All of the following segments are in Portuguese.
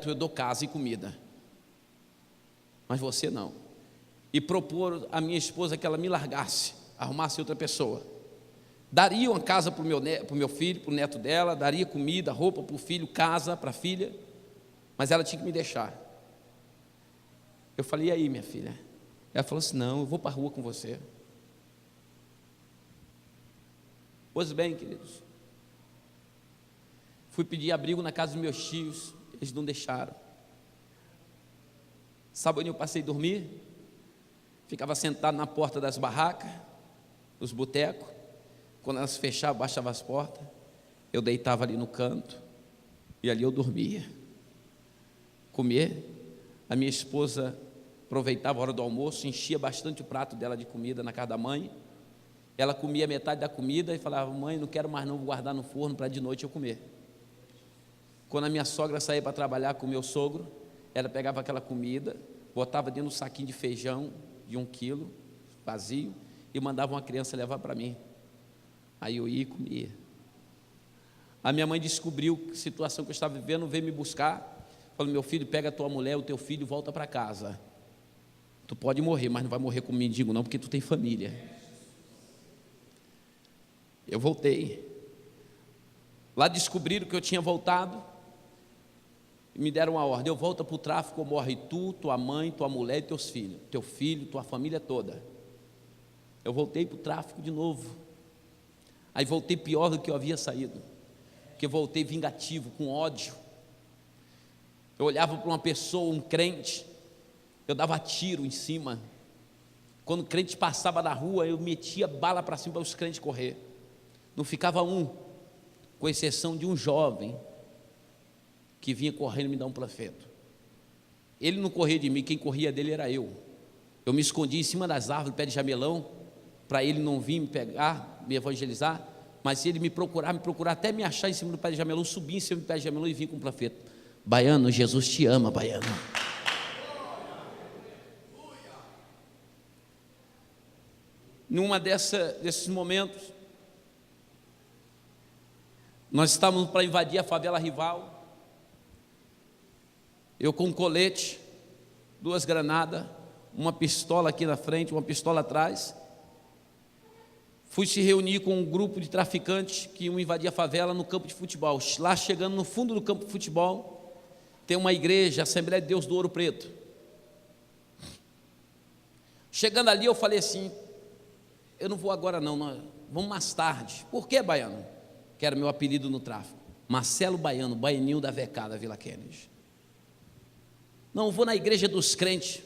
eu dou casa e comida, mas você não. E propor à minha esposa que ela me largasse, arrumasse outra pessoa. Daria uma casa para o meu filho, para o neto dela, daria comida, roupa para o filho, casa para a filha, mas ela tinha que me deixar. Eu falei: e aí, minha filha? Ela falou assim: não, eu vou para a rua com você. Pois bem, queridos, fui pedir abrigo na casa dos meus tios, eles não deixaram. Sabe onde eu passei a dormir? Ficava sentado na porta das barracas, dos botecos. Quando elas fechavam, baixavam as portas, eu deitava ali no canto e ali eu dormia. Comer, a minha esposa aproveitava a hora do almoço, enchia bastante o prato dela de comida na casa da mãe. Ela comia metade da comida e falava: mãe, não quero mais não, vou guardar no forno para de noite eu comer. Quando a minha sogra saía para trabalhar com o meu sogro, ela pegava aquela comida, botava dentro do saquinho de feijão de 1 quilo, vazio, e mandava uma criança levar para mim. Aí eu ia e comia. A minha mãe descobriu a situação que eu estava vivendo, veio me buscar, falou: meu filho, pega a tua mulher, o teu filho, e volta para casa. Tu pode morrer, mas não vai morrer como mendigo não, porque tu tem família. Eu voltei. Lá descobriram que eu tinha voltado e me deram uma ordem: eu volto para o tráfico, ou morre tu, tua mãe, tua mulher e teus filhos, teu filho, tua família toda. Eu voltei para o tráfico de novo. Aí voltei pior do que eu havia saído, porque voltei vingativo, com ódio. Eu olhava para uma pessoa, um crente, eu dava tiro em cima. Quando o crente passava na rua, eu metia bala para cima para os crentes correr. Não ficava um, com exceção de um jovem que vinha correndo me dar um panfleto. Ele não corria de mim, quem corria dele era eu. Eu me escondia em cima das árvores, pé de jamelão, para ele não vir me pegar, me evangelizar. Mas se ele me procurar até me achar em cima do pé de jamelão, subir em cima do pé de jamelão e vir com um panfleto: baiano, Jesus te ama, baiano. Numa desses momentos, nós estávamos para invadir a favela rival. Eu com um colete, 2 granadas, uma pistola aqui na frente, uma pistola atrás. Fui se reunir com um grupo de traficantes que iam invadir a favela no campo de futebol. Lá, chegando no fundo do campo de futebol, tem uma igreja, Assembleia de Deus do Ouro Preto. Chegando ali, eu falei assim: eu não vou agora não, vamos mais tarde. Por que, baiano? Que era meu apelido no tráfico: Marcelo Baiano, baianinho da VK da Vila Kennedy. Não, vou na igreja dos crentes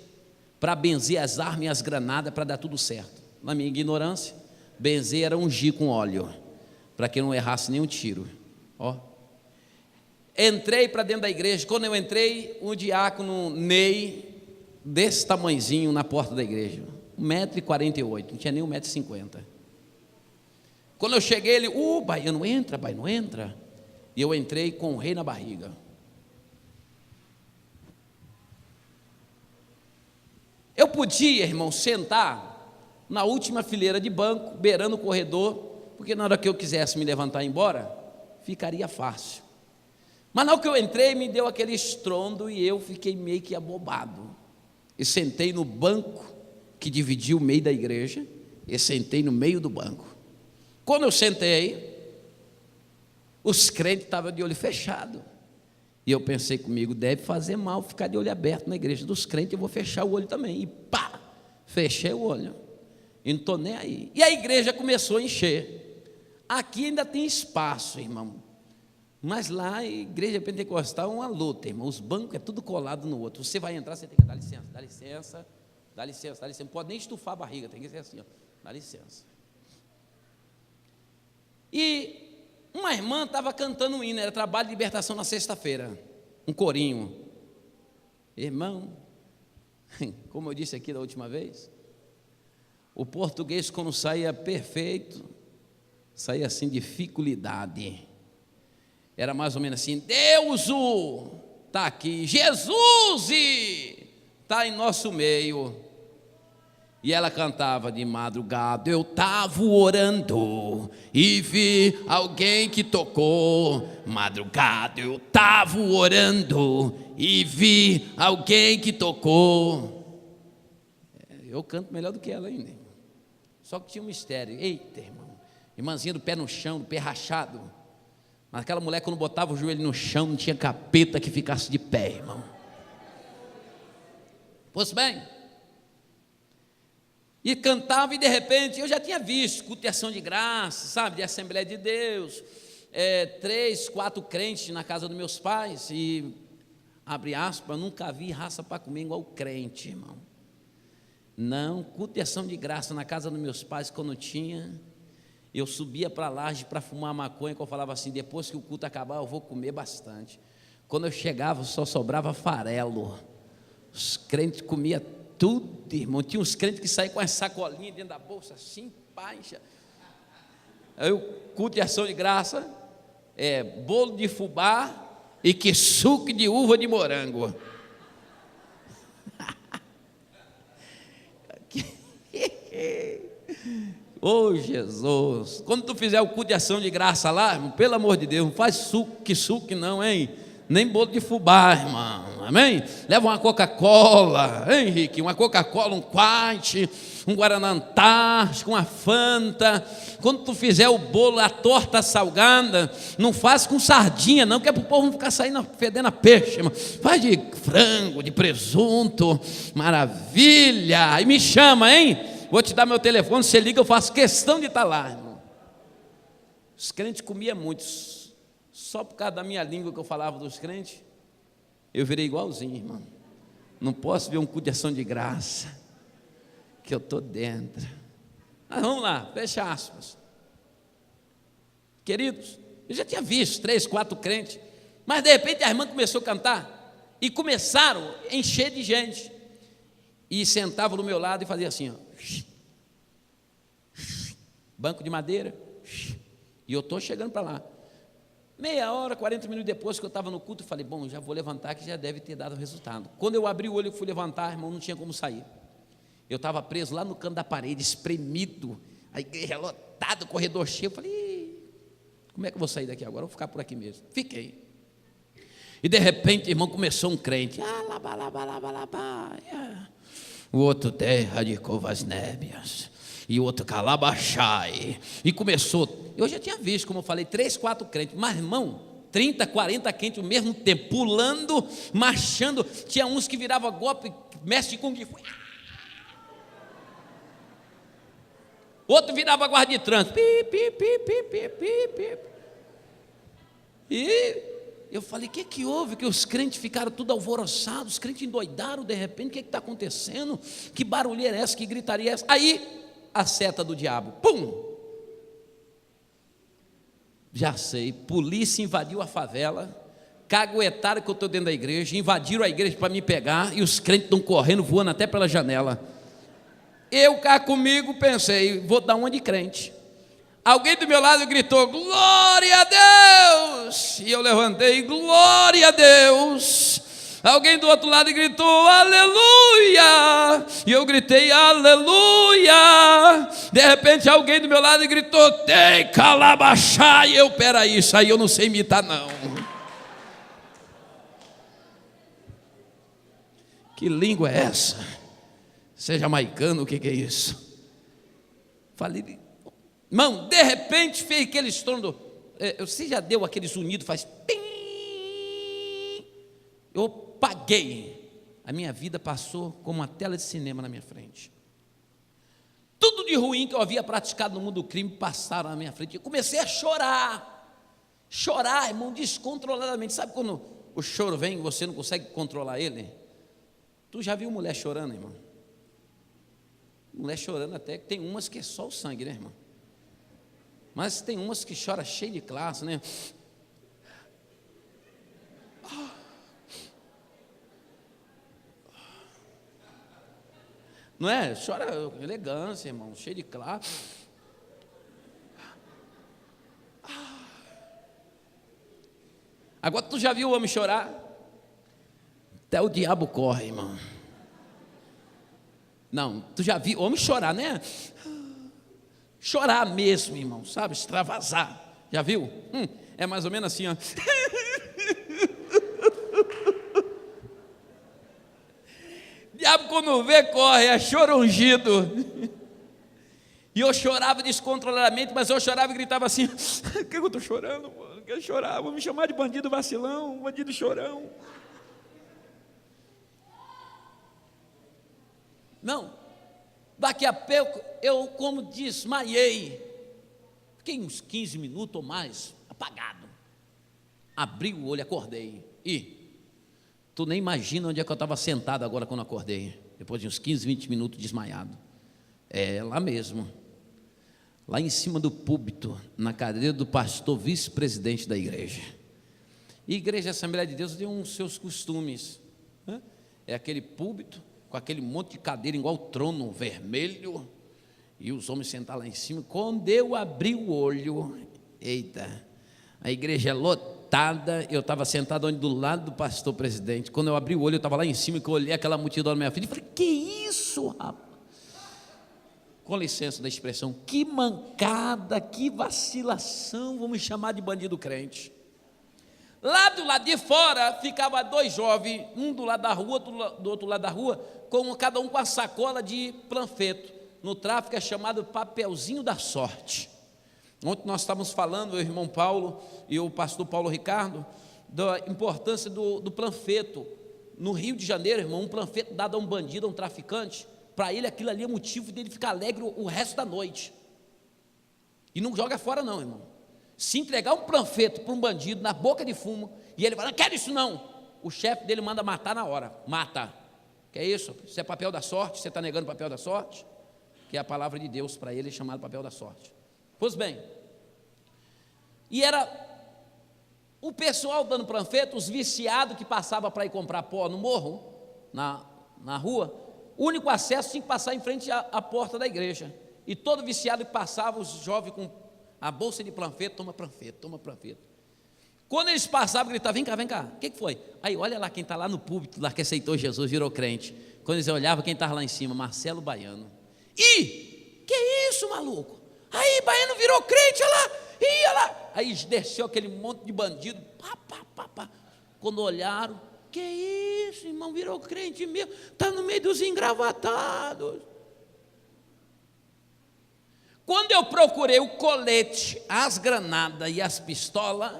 para benzer as armas e as granadas, para dar tudo certo. Na minha ignorância, benzer era ungir com óleo, para que não errasse nenhum tiro. Ó. Entrei para dentro da igreja. Quando eu entrei, um diácono Ney, desse tamanhozinho, na porta da igreja, 1,48 m, não tinha nem 1,50 m. Quando eu cheguei, ele: baiano, entra, baiano, entra. E eu entrei com o rei na barriga. Eu podia, irmão, sentar na última fileira de banco, beirando o corredor, porque na hora que eu quisesse me levantar e ir embora, ficaria fácil. Mas na hora que eu entrei, me deu aquele estrondo e eu fiquei meio que abobado. E sentei no banco que dividia o meio da igreja, e sentei no meio do banco. Quando eu sentei, os crentes estavam de olho fechado. E eu pensei comigo: deve fazer mal ficar de olho aberto na igreja dos crentes, eu vou fechar o olho também. E pá, fechei o olho. E não estou nem aí. E a igreja começou a encher. Aqui ainda tem espaço, irmão. Mas lá, a igreja pentecostal é uma luta, irmão. Os bancos é tudo colado no outro. Você vai entrar, você tem que dar licença, dá licença, dá licença, dá licença. Não pode nem estufar a barriga, tem que ser assim, ó. Dá licença. E uma irmã estava cantando um hino, era trabalho de libertação na sexta-feira, um corinho. Irmão, como eu disse aqui da última vez, o português, quando saía perfeito, saía assim, dificuldade. Era mais ou menos assim: Deus está aqui, Jesus está em nosso meio. E ela cantava de madrugada: eu estava orando e vi alguém que tocou. Madrugada eu estava orando e vi alguém que tocou. Eu canto melhor do que ela ainda. Só que tinha um mistério. Eita, irmão. Irmãzinha do pé no chão, do pé rachado. Mas aquela mulher, quando botava o joelho no chão, não tinha capeta que ficasse de pé, irmão. Pois bem, e cantava, e de repente, eu já tinha visto culto de ação de graça, sabe, de Assembleia de Deus, 3, 4 crentes na casa dos meus pais, e, abre aspas, nunca vi raça para comer igual crente, irmão. Não, culto de ação de graça na casa dos meus pais, quando tinha, eu subia para a laje para fumar maconha, que eu falava assim, depois que o culto acabar, eu vou comer bastante. Quando eu chegava, só sobrava farelo. Os crentes comiam tudo, irmão. Tinha uns crentes que saíam com as sacolinhas dentro da bolsa, assim, paixa. Aí o culto de ação de graça bolo de fubá e que suco de uva de morango. Oh, Jesus. Quando tu fizer o culto de ação de graça lá, irmão, pelo amor de Deus, não faz suco não, hein? Nem bolo de fubá, irmão, amém? Leva uma Coca-Cola, hein, Henrique? Uma Coca-Cola, um Quite, um Guaraná Antártico, uma Fanta. Quando tu fizer o bolo, a torta salgada, não faz com sardinha, não, que é para o povo não ficar saindo fedendo a peixe, irmão. Faz de frango, de presunto, maravilha. E me chama, hein? Vou te dar meu telefone, você liga, eu faço questão de estar lá, irmão. Os crentes comiam muito. Só por causa da minha língua que eu falava dos crentes, eu virei igualzinho, irmão. Não posso ver um culto de ação de graça, que eu estou dentro. Mas vamos lá, fecha aspas. Queridos, eu já tinha visto 3, 4 crentes, mas de repente a irmã começou a cantar, e começaram a encher de gente, e sentavam no meu lado e faziam assim, ó. Banco de madeira, e eu estou chegando para lá. Meia hora, 40 minutos depois que eu estava no culto, eu falei, bom, já vou levantar que já deve ter dado resultado. Quando eu abri o olho e fui levantar, irmão, não tinha como sair. Eu estava preso lá no canto da parede, espremido, a igreja lotada, o corredor cheio. Eu falei, como é que eu vou sair daqui agora? Eu vou ficar por aqui mesmo. Fiquei. E de repente, irmão, começou um crente. O outro terra de covas nébias. E o outro calabachai. E começou. Eu já tinha visto, como eu falei, 3, 4 crentes. Mas, irmão, 30, 40 crentes ao mesmo tempo, pulando, marchando. Tinha uns que viravam golpe, mestre de Kung Fu. Outro virava guarda de trânsito. E eu falei, o que houve? Que os crentes ficaram tudo alvoroçados, os crentes endoidaram de repente, o que está acontecendo? Que barulheira é essa? Que gritaria é essa? Aí, a seta do diabo, pum! Já sei, polícia invadiu a favela, caguetaram que eu estou dentro da igreja, invadiram a igreja para me pegar, e os crentes estão correndo, voando até pela janela. Eu cá comigo pensei, vou dar uma de crente. Alguém do meu lado gritou, glória a Deus! E eu levantei, glória a Deus! Alguém do outro lado gritou, aleluia! E eu gritei, aleluia! De repente alguém do meu lado gritou, tem calabachá! E eu, peraí, isso aí eu não sei imitar não. Que língua é essa? Você é jamaicano, o que é isso? Falei, irmão, de repente fez aquele estrondo. Você já deu aquele zunido, faz pim. Eu paguei. A minha vida passou como uma tela de cinema na minha frente. Tudo de ruim que eu havia praticado no mundo do crime passaram na minha frente. Eu comecei a chorar. Chorar, irmão, descontroladamente. Sabe quando o choro vem e você não consegue controlar ele? Tu já viu mulher chorando, irmão? Mulher chorando até, que tem umas que é só o sangue, né, irmão? Mas tem umas que choram cheio de classe, né? Não é? Chora elegância, irmão, cheio de classe. Agora tu já viu o homem chorar? Até o diabo corre, irmão. Não, tu já viu o homem chorar, né? Chorar mesmo, irmão, sabe? Extravasar. Já viu? É mais ou menos assim, ó. diabo quando vê, corre, é choro ungido. E eu chorava descontroladamente, mas eu chorava e gritava assim: por que eu estou chorando, mano? Eu quero chorar, vou me chamar de bandido vacilão, bandido chorão. Não, daqui a pouco eu, como desmaiei, fiquei uns 15 minutos ou mais apagado. Abri o olho, acordei. E tu nem imagina onde é que eu estava sentado agora quando acordei, depois de uns 15, 20 minutos desmaiado. É lá mesmo, lá em cima do púlpito, na cadeira do pastor vice-presidente da igreja. E a igreja Assembleia de Deus tem uns seus costumes, né? É aquele púlpito com aquele monte de cadeira igual trono vermelho, e os homens sentaram lá em cima. Quando eu abri o olho, eita, a igreja é lotada, eu estava sentado do lado do pastor presidente. Quando eu abri o olho, eu estava lá em cima, e eu olhei aquela multidão na minha frente, e falei: que isso, rapaz? Com licença da expressão, que mancada, que vacilação, vamos chamar de bandido crente. Lá do lado de fora, ficava dois jovens, um do lado da rua, do outro lado da rua, cada um com a sacola de panfleto. No tráfico é chamado papelzinho da sorte. Ontem nós estávamos falando, o irmão Paulo e o pastor Paulo Ricardo, da importância do panfleto. No Rio de Janeiro, irmão, um panfleto dado a um bandido, a um traficante, para ele aquilo ali é motivo dele ficar alegre o resto da noite. E não joga fora não, irmão. Se entregar um panfleto para um bandido na boca de fumo, e ele fala: não quero isso não, o chefe dele manda matar na hora. Mata. Que é isso? Isso é papel da sorte? Você está negando o papel da sorte? Que é a palavra de Deus para ele, chamado papel da sorte. Pois bem, e era o pessoal dando panfleto, os viciados que passavam para ir comprar pó no morro, na rua. O único acesso tinha que passar em frente à porta da igreja. E todo viciado que passava, os jovens com a bolsa de panfleto: toma panfleto, toma panfleto. Quando eles passavam, gritavam: vem cá, vem cá. O que foi? Aí olha lá quem está lá no púlpito, lá que aceitou Jesus, virou crente. Quando eles olhavam, quem estava lá em cima? Marcelo Baiano. Ih, que isso, maluco? Aí Baiano virou crente, olha lá, olha lá. Aí desceu aquele monte de bandido, pá. Quando olharam: que isso, irmão, virou crente mesmo, está no meio dos engravatados. Quando eu procurei o colete, as granadas e as pistolas,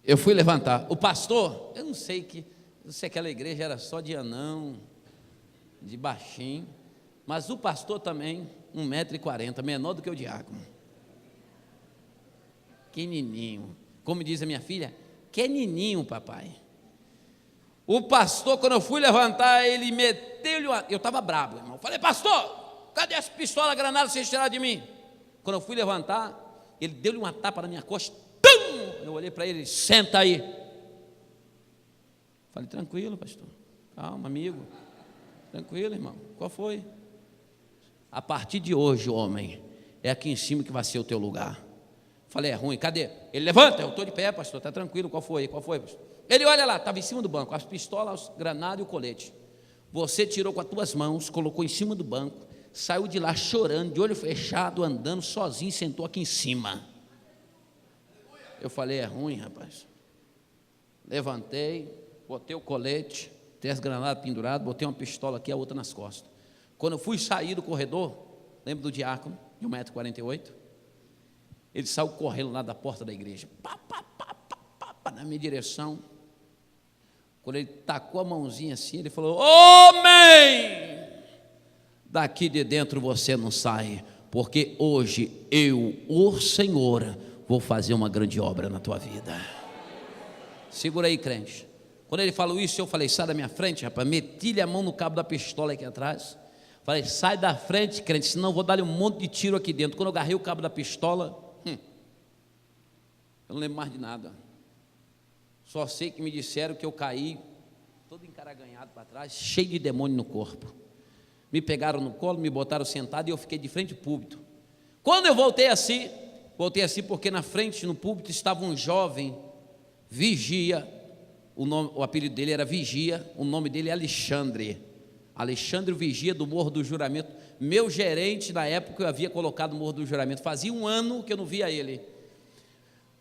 eu fui levantar. O pastor, eu não sei se aquela igreja era só de anão, de baixinho, mas o pastor também, 1,40 m, menor do que o diácono. Pequenininho, como diz a minha filha, pequenininho, papai. O pastor, quando eu fui levantar, ele meteu-lhe uma... Eu estava bravo, irmão. Falei: pastor, cadê as pistolas, granadas que vocês tiraram de mim? Quando eu fui levantar, ele deu-lhe uma tapa na minha costa. Tum! Eu olhei para ele: senta aí. Falei: tranquilo, pastor, calma, amigo, tranquilo, irmão, qual foi? A partir de hoje, homem, é aqui em cima que vai ser o teu lugar. Falei: é ruim, cadê? Ele: levanta. Eu estou de pé, pastor, está tranquilo, qual foi, pastor? Ele: olha lá, estava em cima do banco, as pistolas, as granadas e o colete. Você tirou com as tuas mãos, colocou em cima do banco, saiu de lá chorando, de olho fechado, andando sozinho, sentou aqui em cima. Eu falei: é ruim, rapaz. Levantei, botei o colete, tem as granadas penduradas, botei uma pistola aqui, a outra nas costas. Quando eu fui sair do corredor, lembro do diácono, de 1,48 m, ele saiu correndo lá da porta da igreja, na minha direção. Quando ele tacou a mãozinha assim, ele falou: homem, daqui de dentro você não sai, porque hoje eu, o Senhor, vou fazer uma grande obra na tua vida. Segura aí, crente. Quando ele falou isso, eu falei: sai da minha frente, rapaz. Meti-lhe a mão no cabo da pistola aqui atrás. Falei: sai da frente, crente, senão eu vou dar-lhe um monte de tiro aqui dentro. Quando eu agarrei o cabo da pistola, eu não lembro mais de nada. Só sei que me disseram que eu caí todo encaraganhado para trás, cheio de demônio no corpo. Me pegaram no colo, me botaram sentado e eu fiquei de frente ao púlpito. Quando eu voltei assim porque na frente, no púlpito, estava um jovem, Vigia, o apelido dele era Vigia, o nome dele é Alexandre Vigia, do Morro do Juramento, meu gerente. Na época eu havia colocado o Morro do Juramento, fazia um ano que eu não via ele.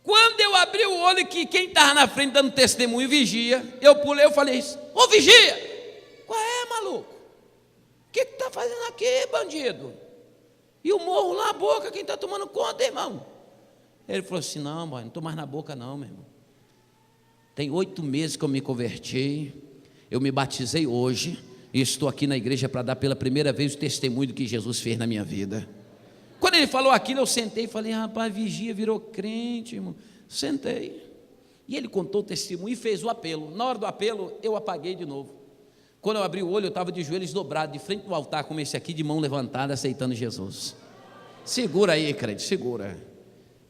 Quando eu abri o olho que quem estava na frente dando testemunho, vigia. Eu pulei, eu falei isso. Ô vigia, qual é, maluco? O que está fazendo aqui, bandido? E o morro lá na boca, quem está tomando conta, irmão? Ele falou assim, não, mãe, não estou mais na boca não, meu irmão. Tem 8 meses que eu me converti, eu me batizei hoje, e estou aqui na igreja para dar pela primeira vez o testemunho do que Jesus fez na minha vida. Quando ele falou aquilo, eu sentei e falei, rapaz, vigia virou crente, irmão. Sentei. E ele contou o testemunho e fez o apelo. Na hora do apelo, eu apaguei de novo. Quando eu abri o olho, eu estava de joelhos dobrados, de frente do altar, como esse aqui, de mão levantada, aceitando Jesus. Segura aí, crente, segura.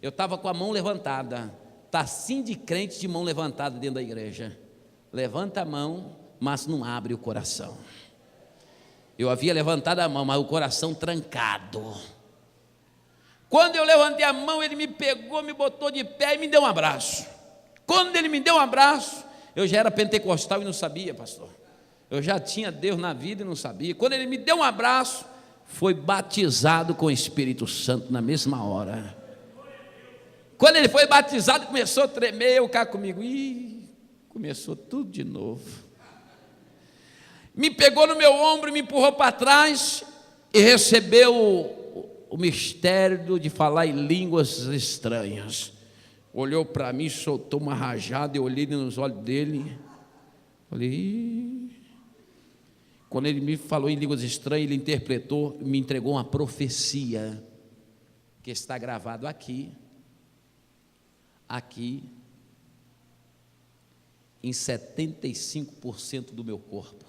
Eu estava com a mão levantada. Está assim de crente de mão levantada dentro da igreja. Levanta a mão, mas não abre o coração. Eu havia levantado a mão, mas o coração trancado. Quando eu levantei a mão, ele me pegou, me botou de pé e me deu um abraço. Quando ele me deu um abraço, eu já era pentecostal e não sabia, pastor. Eu já tinha Deus na vida e não sabia. Quando ele me deu um abraço, foi batizado com o Espírito Santo na mesma hora. Quando ele foi batizado, começou a tremer, eu cá comigo. Começou tudo de novo. Me pegou no meu ombro, me empurrou para trás e recebeu o mistério de falar em línguas estranhas. Olhou para mim, soltou uma rajada, eu olhei nos olhos dele, falei, quando ele me falou em línguas estranhas, ele interpretou, me entregou uma profecia, que está gravado aqui, em 75% do meu corpo.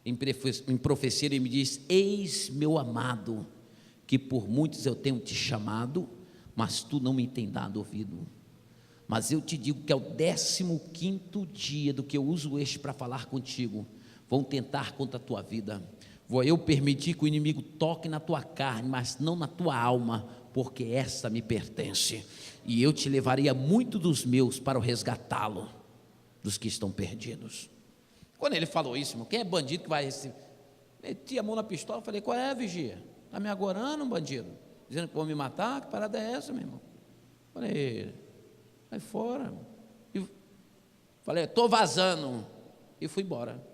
Em profecia ele me diz, eis meu amado, que por muitos eu tenho te chamado, mas tu não me tem dado ouvido. Mas eu te digo que é o 15º dia do que eu uso este para falar contigo, vão tentar contra a tua vida. Vou eu permitir que o inimigo toque na tua carne, mas não na tua alma, porque essa me pertence. E eu te levarei a muito dos meus para o resgatá-lo, dos que estão perdidos. Quando ele falou isso, irmão, quem é bandido que vai receber? Meti a mão na pistola, falei, qual é, vigia? Está me agorando, bandido? Dizendo que vão me matar? Que parada é essa, meu irmão? Falei, vai fora. E falei, estou vazando. E fui embora.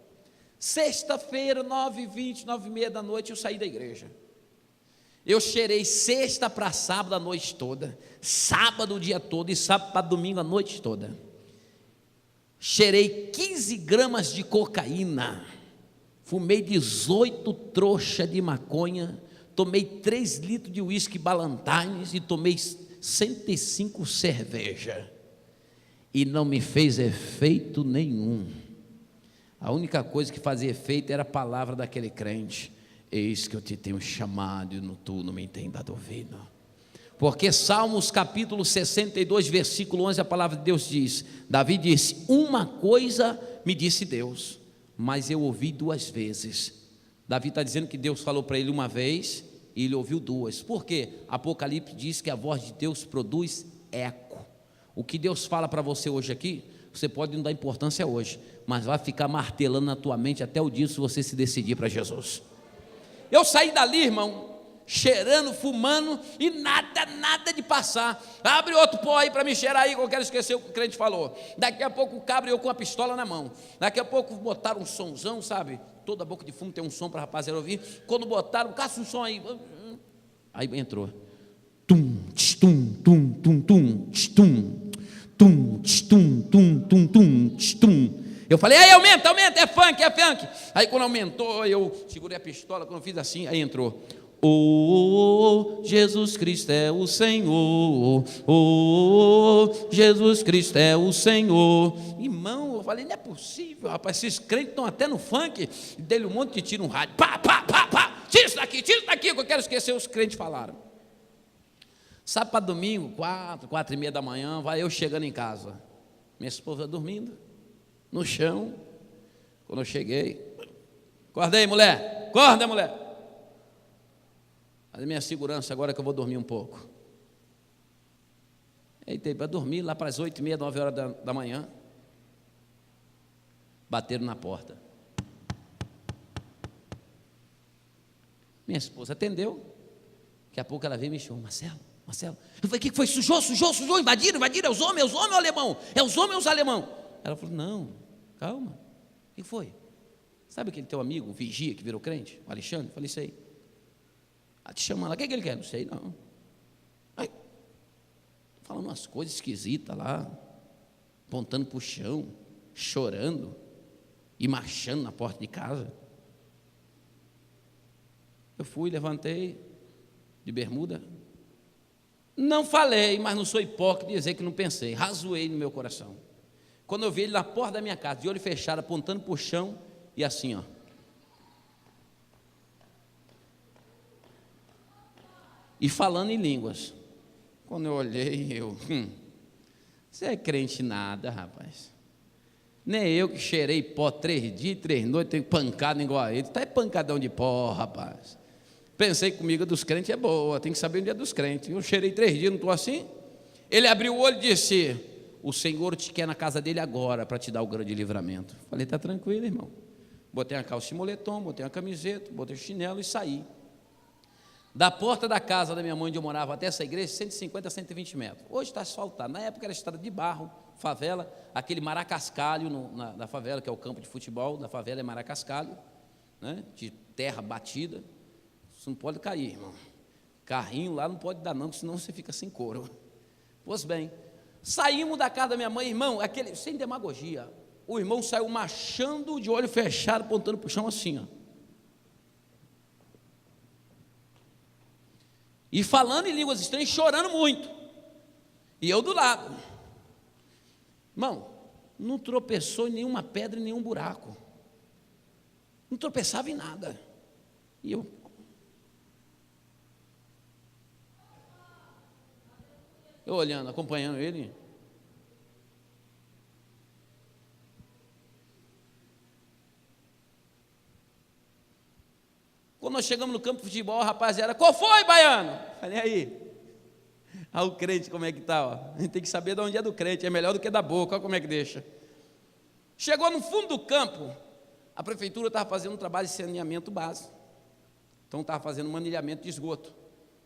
Sexta-feira, 9h20, 9h30 da noite, eu saí da igreja. Eu cheirei sexta para sábado a noite toda, sábado o dia todo e sábado para domingo a noite toda. Cheirei 15 gramas de cocaína, fumei 18 trouxas de maconha, tomei 3 litros de uísque Ballantines e tomei 105 cerveja. E não me fez efeito nenhum. A única coisa que fazia efeito era a palavra daquele crente: eis que eu te tenho chamado e tu não me tem dado ouvido. Porque Salmos capítulo 62, versículo 11, a palavra de Deus diz, Davi disse, uma coisa me disse Deus, mas eu ouvi 2 vezes. Davi está dizendo que Deus falou para ele uma vez, e ele ouviu 2, por quê? Apocalipse diz que a voz de Deus produz eco. O que Deus fala para você hoje aqui, você pode não dar importância hoje, mas vai ficar martelando na tua mente até o dia se você se decidir para Jesus. Eu saí dali, irmão, cheirando, fumando e nada de passar. Abre outro pó aí para me cheirar aí, que eu quero esquecer o que o crente falou. Daqui a pouco o cabra e eu com a pistola na mão. Daqui a pouco botaram um sonzão, sabe? Toda boca de fumo tem um som para a rapaziada ouvir. Quando botaram, caça um som aí. Aí entrou. Tum, tum, tum, tum, tum, tum, tum, tum, tum, tum, tum, tum. Eu falei, aí aumenta, é funk. Aí quando aumentou, eu segurei a pistola, quando eu fiz assim, aí entrou. Oh, Jesus Cristo é o Senhor, oh, Jesus Cristo é o Senhor. Irmão, eu falei, não é possível, rapaz, esses crentes estão até no funk. E dele um monte de tiro no rádio, pá, tira isso daqui, que eu quero esquecer. Os crentes falaram. Sábado para domingo, 4h30 da manhã, vai eu chegando em casa, minha esposa dormindo no chão. Quando eu cheguei, acordei, mulher, acorda, mulher. A minha segurança agora que eu vou dormir um pouco. Eita, para dormir lá para as 8h30, 9h da manhã. Bateram na porta. Minha esposa atendeu. Daqui a pouco ela veio e me chamou, Marcelo, Marcelo. Eu falei, o que foi? Sujou, invadiram, é os homens, ou alemão? É os homens ou os alemão? Ela falou, não, calma, o que foi? Sabe aquele teu amigo, o vigia, que virou crente, o Alexandre? Eu falei, isso aí. Te chamando lá, o que ele quer? Não sei, não. Aí, falando umas coisas esquisitas lá, apontando para o chão, chorando e marchando na porta de casa. Eu fui, levantei, de bermuda. Não falei, mas não sou hipócrita de dizer que não pensei. Razoei no meu coração. Quando eu vi ele na porta da minha casa, de olho fechado, apontando para o chão, e assim, ó. E falando em línguas. Quando eu olhei, você é crente nada, rapaz. Nem eu que cheirei pó 3 dias, 3 noites, tenho pancada igual a ele. Está pancadão de pó, rapaz. Pensei comigo, a dos crentes é boa, tem que saber onde é dos crentes. Eu cheirei 3 dias, não estou assim? Ele abriu o olho e disse, o Senhor te quer na casa dele agora, para te dar o grande livramento. Falei, está tranquilo, irmão. Botei uma calça de moletom, botei uma camiseta, botei o chinelo e saí. Da porta da casa da minha mãe, onde eu morava, até essa igreja, 150 a 120 metros. Hoje está asfaltado. Na época era estrada de barro, favela, aquele maracascalho na favela, que é o campo de futebol da favela, é maracascalho, né, de terra batida. Isso não pode cair, irmão. Carrinho lá não pode dar não, senão você fica sem couro. Pois bem, saímos da casa da minha mãe, irmão, sem demagogia, o irmão saiu marchando de olho fechado, apontando para o chão assim, ó. E falando em línguas estranhas, chorando muito. E eu do lado. Irmão, não tropeçou em nenhuma pedra, em nenhum buraco. Não tropeçava em nada. E eu... olhando, acompanhando ele. Quando nós chegamos no campo de futebol, a rapaziada, qual foi, baiano? Falei, aí. Olha o crente como é que está, ó. A gente tem que saber de onde é do crente, é melhor do que da boca, olha como é que deixa. Chegou no fundo do campo, a prefeitura estava fazendo um trabalho de saneamento básico. Então estava fazendo um manilhamento de esgoto.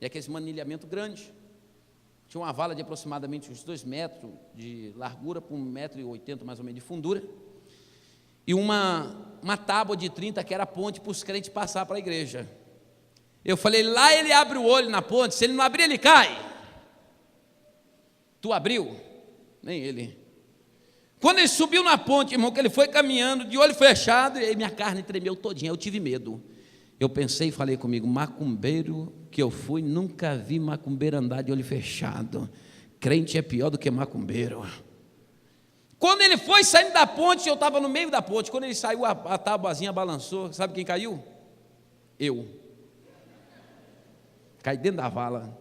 E aquele manilhamento grande. Tinha uma vala de aproximadamente uns 2 metros de largura por 1,80 m mais ou menos de fundura. E uma tábua de 30 que era a ponte para os crentes passar para a igreja. Eu falei, lá ele abre o olho na ponte, se ele não abrir, ele cai. Tu abriu? Nem ele. Quando ele subiu na ponte, irmão, que ele foi caminhando de olho fechado, e minha carne tremeu todinha, eu tive medo. Eu pensei e falei comigo, macumbeiro que eu fui, nunca vi macumbeiro andar de olho fechado. Crente é pior do que macumbeiro. Quando ele foi saindo da ponte, eu estava no meio da ponte. Quando ele saiu, a tabuazinha balançou. Sabe quem caiu? Eu. Caí dentro da vala.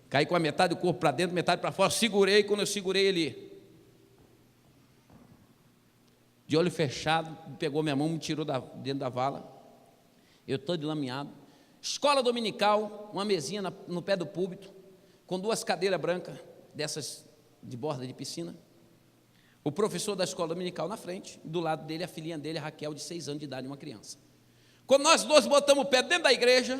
Caí com a metade do corpo para dentro, metade para fora. Segurei, quando eu segurei ele, de olho fechado, pegou minha mão, me tirou dentro da vala. Eu todo lameado. Escola dominical, uma mesinha no pé do púlpito, com 2 cadeiras brancas, dessas de borda de piscina. O professor da escola dominical na frente, do lado dele a filhinha dele, a Raquel, de 6 anos de idade, uma criança. Quando nós 2 botamos o pé dentro da igreja,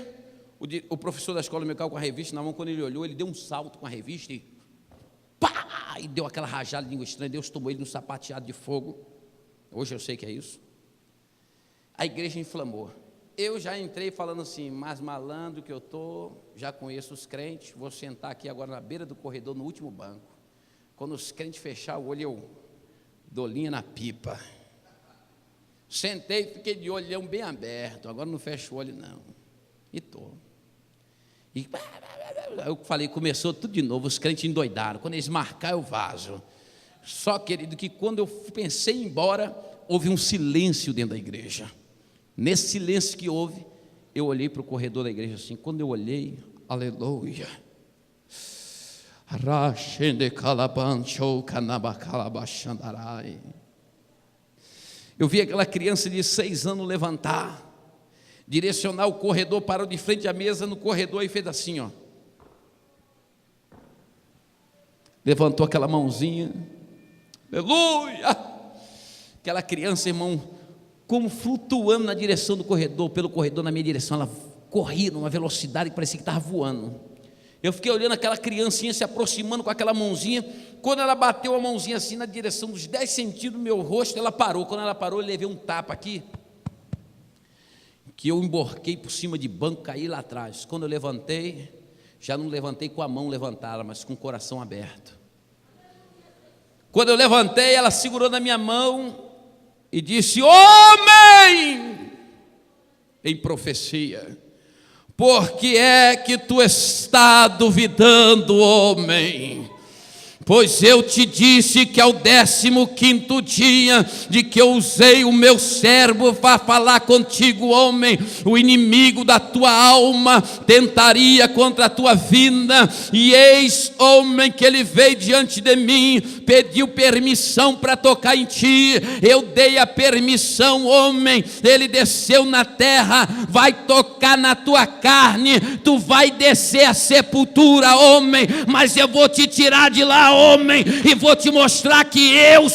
o professor da escola dominical com a revista na mão, quando ele olhou, ele deu um salto com a revista e pá! E deu aquela rajada de língua estranha, Deus tomou ele num sapateado de fogo. Hoje eu sei que é isso. A igreja inflamou. Eu já entrei falando assim, mais malandro que eu estou, já conheço os crentes, vou sentar aqui agora na beira do corredor, no último banco. Quando os crentes fechar o olho, eu dou linha na pipa. Sentei e fiquei de olhão bem aberto, agora não fecho o olho não. E estou. E eu falei, começou tudo de novo, os crentes endoidaram, quando eles marcaram eu vazo. Só, querido, que quando eu pensei em ir embora, houve um silêncio dentro da igreja. Nesse silêncio que houve, eu olhei para o corredor da igreja assim, quando eu olhei, aleluia, eu vi aquela criança de 6 anos levantar, direcionar o corredor, parou de frente à mesa no corredor e fez assim, ó. Levantou aquela mãozinha, aleluia, aquela criança, irmão, como flutuando na direção do corredor, pelo corredor na minha direção, ela corria numa velocidade que parecia que estava voando. Eu fiquei olhando aquela criancinha se aproximando com aquela mãozinha. Quando ela bateu a mãozinha assim na direção dos 10 centímetros do meu rosto, ela parou. Quando ela parou, eu levei um tapa aqui, que eu emborquei por cima de banco, caí lá atrás. Quando eu levantei, já não levantei com a mão levantada, mas com o coração aberto. Quando eu levantei, ela segurou na minha mão e disse: homem, em profecia, por que é que tu está duvidando, homem? Pois eu te disse que ao 15º dia de que eu usei o meu servo para falar contigo, homem, o inimigo da tua alma tentaria contra a tua vida, e eis, homem, que ele veio diante de mim, pediu permissão para tocar em ti, eu dei a permissão, homem, ele desceu na terra, vai tocar na tua carne, tu vai descer a sepultura, homem, mas eu vou te tirar de lá, homem, e vou te mostrar que eu